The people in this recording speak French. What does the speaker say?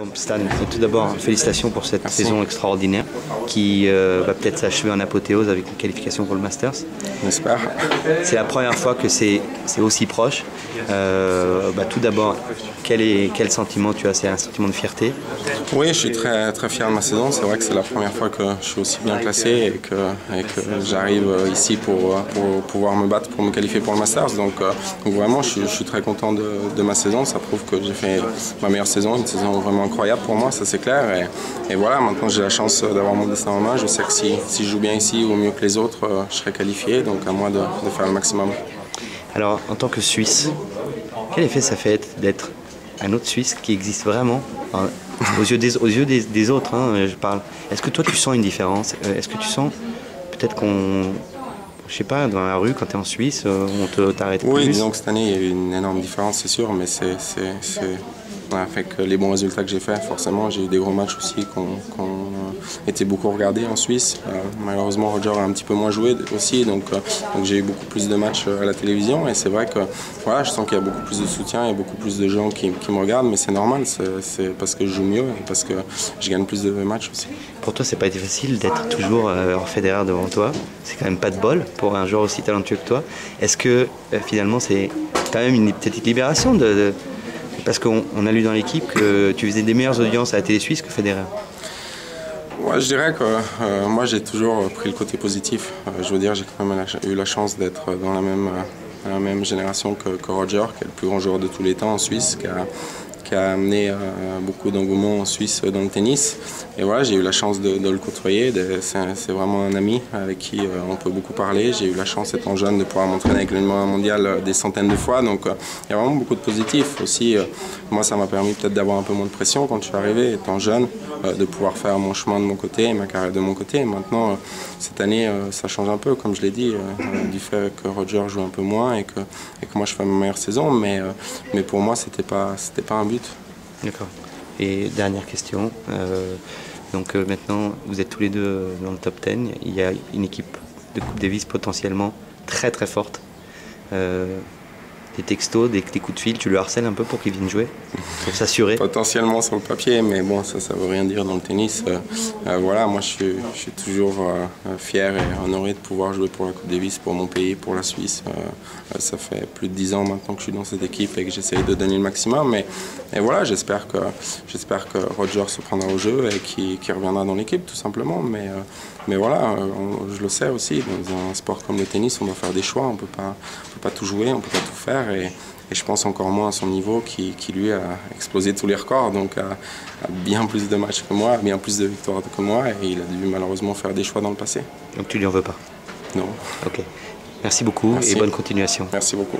Bon, Stan, tout d'abord, félicitations pour cette Merci. saison extraordinaire qui va peut-être s'achever en apothéose avec une qualification pour le Masters. J'espère. C'est la première fois que c'est aussi proche. Tout d'abord, quel sentiment tu as? C'est un sentiment de fierté? Oui, je suis très, très fier de ma saison. C'est vrai que c'est la première fois que je suis aussi bien classé et que j'arrive ici pour pouvoir me battre pour me qualifier pour le Masters. Donc vraiment, je suis très content de ma saison. Ça prouve que j'ai fait ma meilleure saison, une saison vraiment incroyable pour moi, ça c'est clair. Et voilà, maintenant j'ai la chance d'avoir mon destin en main. Je sais que si je joue bien ici ou mieux que les autres, je serai qualifié. Donc à moi de faire le maximum. Alors, en tant que Suisse, quel effet ça fait d'être un autre Suisse qui existe vraiment aux yeux des autres, hein, je parle. Est-ce que toi tu sens une différence? Est-ce que tu sens peut-être je sais pas, dans la rue quand tu es en Suisse, on t'arrête plus? Oui, disons que cette année il y a eu une énorme différence, c'est sûr, mais avec les bons résultats que j'ai faits, forcément, j'ai eu des gros matchs aussi qui ont été beaucoup regardés en Suisse. Malheureusement, Roger a un petit peu moins joué aussi, donc j'ai eu beaucoup plus de matchs à la télévision. Et c'est vrai que voilà, je sens qu'il y a beaucoup plus de soutien et beaucoup plus de gens qui me regardent, mais c'est normal, c'est parce que je joue mieux et parce que je gagne plus de matchs aussi. Pour toi, c'est pas été facile d'être toujours hors Federer devant toi. C'est quand même pas de bol pour un joueur aussi talentueux que toi. Est-ce que finalement, c'est quand même une petite libération parce qu'on a lu dans l'équipe que tu faisais des meilleures audiences à la télé suisse que Federer? Ouais, je dirais que moi j'ai toujours pris le côté positif. Je veux dire, j'ai quand même eu la chance d'être dans la même génération que Roger, qui est le plus grand joueur de tous les temps en Suisse, qui a amené beaucoup d'engouement en Suisse dans le tennis. Et voilà, j'ai eu la chance de le côtoyer. C'est vraiment un ami avec qui on peut beaucoup parler. J'ai eu la chance, étant jeune, de pouvoir m'entraîner avec le numéro 1 mondial des centaines de fois. Donc il y a vraiment beaucoup de positifs. Aussi, moi, ça m'a permis peut-être d'avoir un peu moins de pression quand je suis arrivé, étant jeune, de pouvoir faire mon chemin de mon côté et ma carrière de mon côté. Et maintenant, cette année, ça change un peu, comme je l'ai dit, du fait que Roger joue un peu moins et que moi, je fais ma meilleure saison. Mais pour moi, c'était pas un but. D'accord. Et dernière question. Maintenant, vous êtes tous les deux dans le top 10. Il y a une équipe de Coupe Davis potentiellement très très forte. Des textos, des coups de fil, tu le harcèles un peu pour qu'il vienne jouer, pour s'assurer? Potentiellement sur le papier, mais bon, ça veut rien dire dans le tennis. Voilà, moi je suis toujours fier et honoré de pouvoir jouer pour la Coupe Davis, pour mon pays, pour la Suisse. Ça fait plus de 10 ans maintenant que je suis dans cette équipe et que j'essaye de donner le maximum. Et voilà, j'espère que Roger se prendra au jeu et qu'il reviendra dans l'équipe, tout simplement. Mais voilà, je le sais aussi, dans un sport comme le tennis, on doit faire des choix, on peut pas tout jouer, on peut pas tout faire. Et je pense encore moins à son niveau qui lui a explosé tous les records, donc a bien plus de matchs que moi, bien plus de victoires que moi, et il a dû malheureusement faire des choix dans le passé. Donc tu lui en veux pas? Non. Ok. Merci beaucoup. Merci. Et bonne continuation. Merci beaucoup.